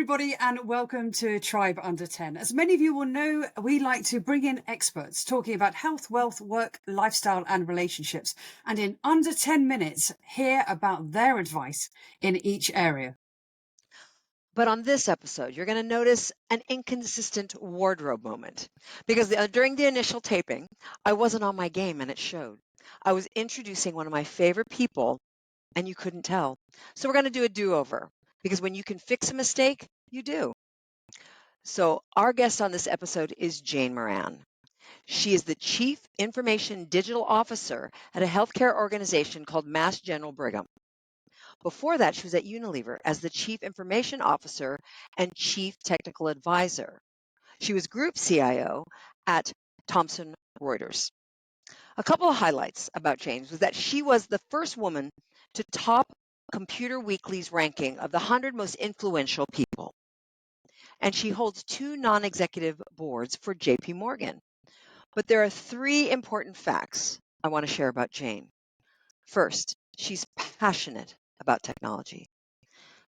everybody, and welcome to Tribe Under 10. As many of you will know, we like to bring in experts talking about health, wealth, work, lifestyle, and relationships. And in under 10 minutes, hear about their advice in each area. But on this episode, you're going to notice an inconsistent wardrobe moment because during the initial taping, I wasn't on my game and it showed. I was introducing one of my favorite people and you couldn't tell. So we're going to do a do-over because when you can fix a mistake, you do. So our guest on this episode is Jane Moran. She is the Chief Information Digital Officer at a healthcare organization called Mass General Brigham. Before that, she was at Unilever as the Chief Information Officer and Chief Technical Advisor. She was Group CIO at Thomson Reuters. A couple of highlights about Jane was that she was the first woman to top Computer Weekly's ranking of the 100 most influential people. And she holds 2 non-executive boards for JP Morgan. But there are 3 important facts I want to share about Jane. First, she's passionate about technology.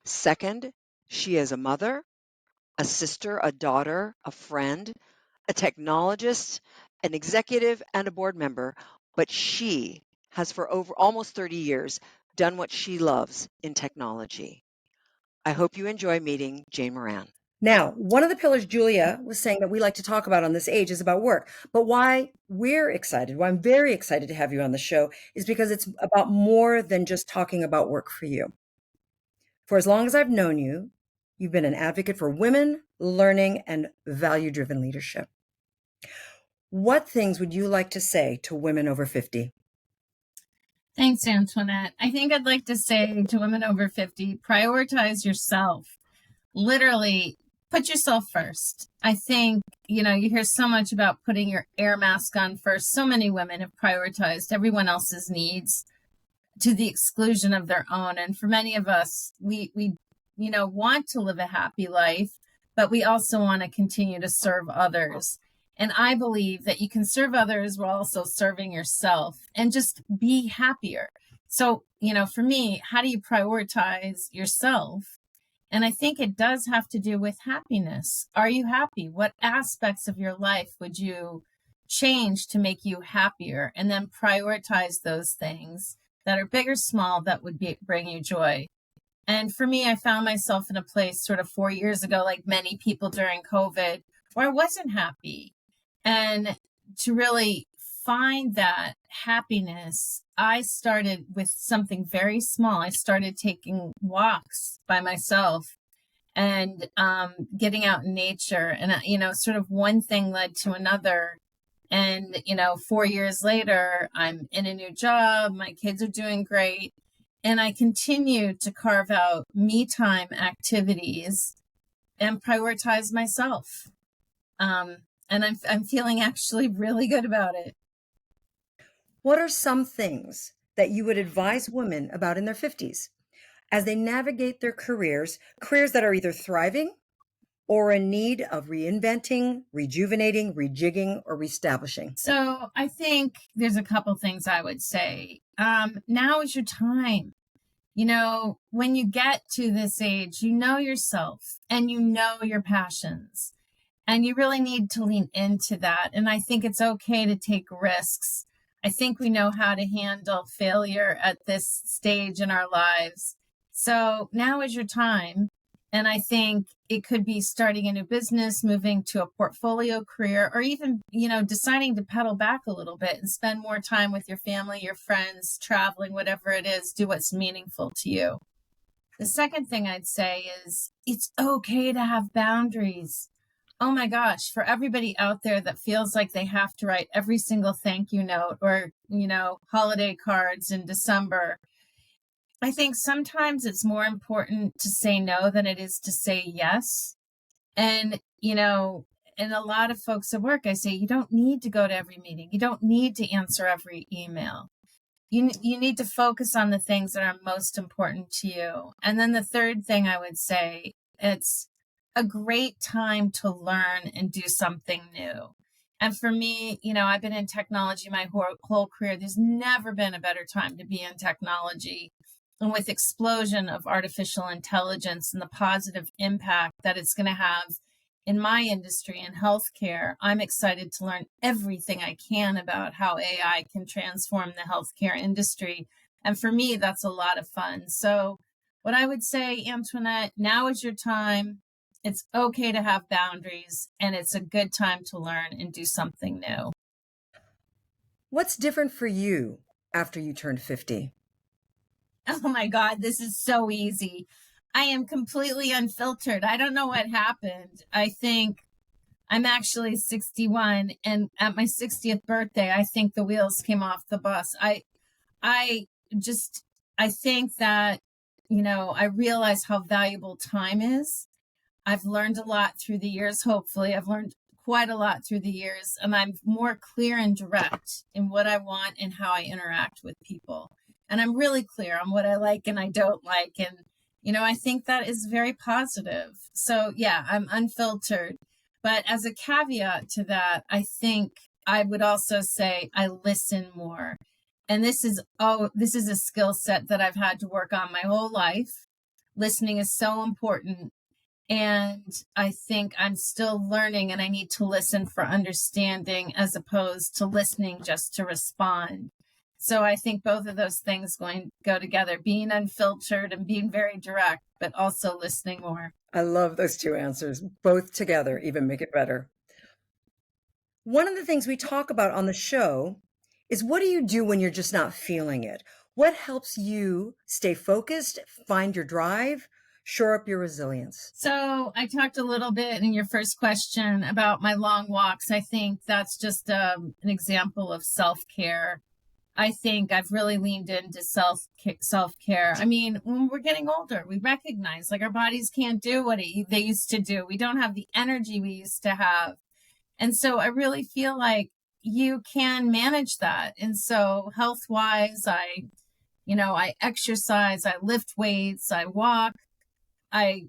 Second, she is a mother, a sister, a daughter, a friend, a technologist, an executive, and a board member, but she has for over almost 30 years done what she loves in technology. I hope you enjoy meeting Jane Moran. Now, one of the pillars Julia was saying that we like to talk about on this age is about work. But why I'm very excited to have you on the show is because it's about more than just talking about work for you. For as long as I've known you, you've been an advocate for women, learning, and value-driven leadership. What things would you like to say to women over 50? Thanks, Antoinette. I think I'd like to say to women over 50, prioritize yourself. Literally, put yourself first. I think, you hear so much about putting your air mask on first. So many women have prioritized everyone else's needs to the exclusion of their own. And for many of us, we want to live a happy life, but we also want to continue to serve others. And I believe that you can serve others while also serving yourself and just be happier. So, for me, how do you prioritize yourself? And I think it does have to do with happiness. Are you happy? What aspects of your life would you change to make you happier? And then prioritize those things that are big or small that would bring you joy. And for me, I found myself in a place sort of 4 years ago, like many people during COVID, where I wasn't happy. And to really find that happiness, I started with something very small. I started taking walks by myself and getting out in nature. And, sort of one thing led to another. And, 4 years later, I'm in a new job. My kids are doing great. And I continue to carve out me time activities and prioritize myself. And I'm feeling actually really good about it. What are some things that you would advise women about in their 50s as they navigate their careers that are either thriving or in need of reinventing, rejuvenating, rejigging, or reestablishing? So I think there's a couple things I would say. Now is your time. When you get to this age, you know yourself and you know your passions. And you really need to lean into that. And I think it's okay to take risks. I think we know how to handle failure at this stage in our lives. So now is your time. And I think it could be starting a new business, moving to a portfolio career, or even, deciding to pedal back a little bit and spend more time with your family, your friends, traveling, whatever it is, do what's meaningful to you. The second thing I'd say is it's okay to have boundaries. Oh my gosh, for everybody out there that feels like they have to write every single thank you note or, holiday cards in December, I think sometimes it's more important to say no than it is to say yes. And, and a lot of folks at work, I say, you don't need to go to every meeting. You don't need to answer every email. You need to focus on the things that are most important to you. And then the third thing I would say, it's a great time to learn and do something new. And for me, I've been in technology my whole career. There's never been a better time to be in technology. And with explosion of artificial intelligence and the positive impact that it's going to have in my industry in healthcare, I'm excited to learn everything I can about how AI can transform the healthcare industry. And for me, that's a lot of fun. So what I would say, Antoinette, now is your time. It's okay to have boundaries, and it's a good time to learn and do something new. What's different for you after you turned 50? Oh my God, this is so easy. I am completely unfiltered. I don't know what happened. I think I'm actually 61, and at my 60th birthday, I think the wheels came off the bus. I just, I think that, I realize how valuable time is. I've learned a lot through the years. Hopefully, I've learned quite a lot through the years, and I'm more clear and direct in what I want and how I interact with people. And I'm really clear on what I like and I don't like. And, I think that is very positive. So yeah, I'm unfiltered. But as a caveat to that, I think I would also say I listen more. And this is a skill set that I've had to work on my whole life. Listening is so important. And I think I'm still learning, and I need to listen for understanding as opposed to listening just to respond. So I think both of those things go together, being unfiltered and being very direct, but also listening more. I love those two answers. Both together even make it better. One of the things we talk about on the show is, what do you do when you're just not feeling it? What helps you stay focused, find your drive, shore up your resilience? So I talked a little bit in your first question about my long walks. I think that's just an example of self-care. I think I've really leaned into self-care. I mean, when we're getting older, we recognize like our bodies can't do what they used to do. We don't have the energy we used to have. And so I really feel like you can manage that. And so health-wise, I exercise, I lift weights, I walk, I,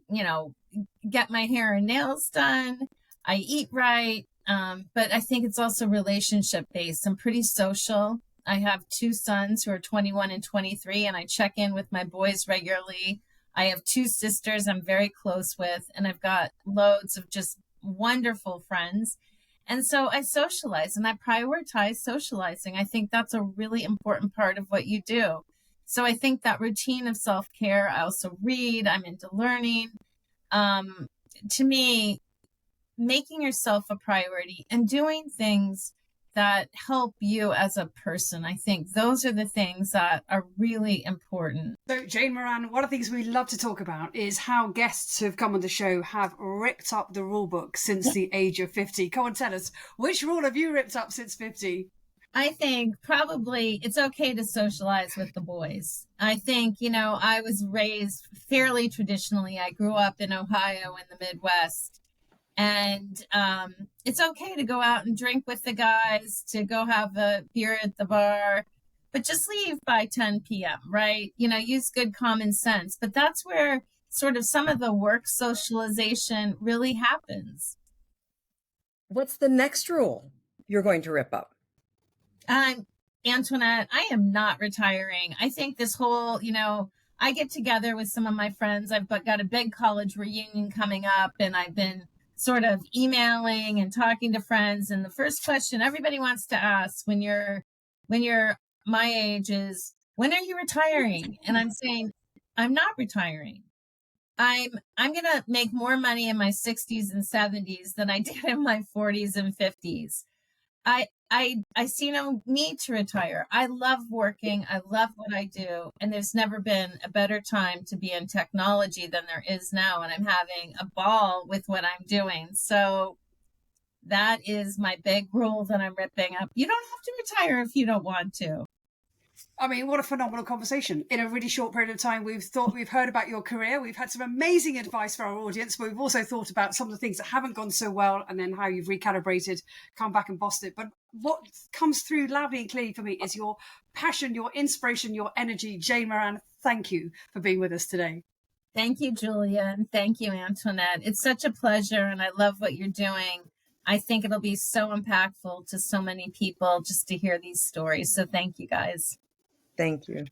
get my hair and nails done, I eat right. But I think it's also relationship based. I'm pretty social. I have two sons who are 21 and 23, and I check in with my boys regularly. I have two sisters I'm very close with, and I've got loads of just wonderful friends. And so I socialize and I prioritize socializing. I think that's a really important part of what you do. So I think that routine of self-care, I also read, I'm into learning. To me, making yourself a priority and doing things that help you as a person, I think those are the things that are really important. So, Jane Moran, one of the things we love to talk about is how guests who've come on the show have ripped up the rule book since the age of 50. Come on, tell us, which rule have you ripped up since 50? I think probably it's okay to socialize with the boys. I think, I was raised fairly traditionally. I grew up in Ohio in the Midwest. And it's okay to go out and drink with the guys, to go have a beer at the bar, but just leave by 10 p.m., right? Use good common sense. But that's where sort of some of the work socialization really happens. What's the next rule you're going to rip up? Antoinette, I am not retiring. I think this whole, I get together with some of my friends. I've got a big college reunion coming up, and I've been sort of emailing and talking to friends. And the first question everybody wants to ask when you're my age is, when are you retiring? And I'm saying, I'm not retiring. I'm going to make more money in my 60s and 70s than I did in my 40s and 50s. I see no need to retire. I love working. I love what I do. And there's never been a better time to be in technology than there is now. And I'm having a ball with what I'm doing. So that is my big rule that I'm ripping up. You don't have to retire if you don't want to. I mean, what a phenomenal conversation. In a really short period of time, we've heard about your career. We've had some amazing advice for our audience, but we've also thought about some of the things that haven't gone so well and then how you've recalibrated, come back and bossed it. But what comes through loudly and clearly for me is your passion, your inspiration, your energy. Jane Moran, thank you for being with us today. Thank you, Julia. And thank you, Antoinette. It's such a pleasure. And I love what you're doing. I think it'll be so impactful to so many people just to hear these stories. So thank you, guys. Thank you.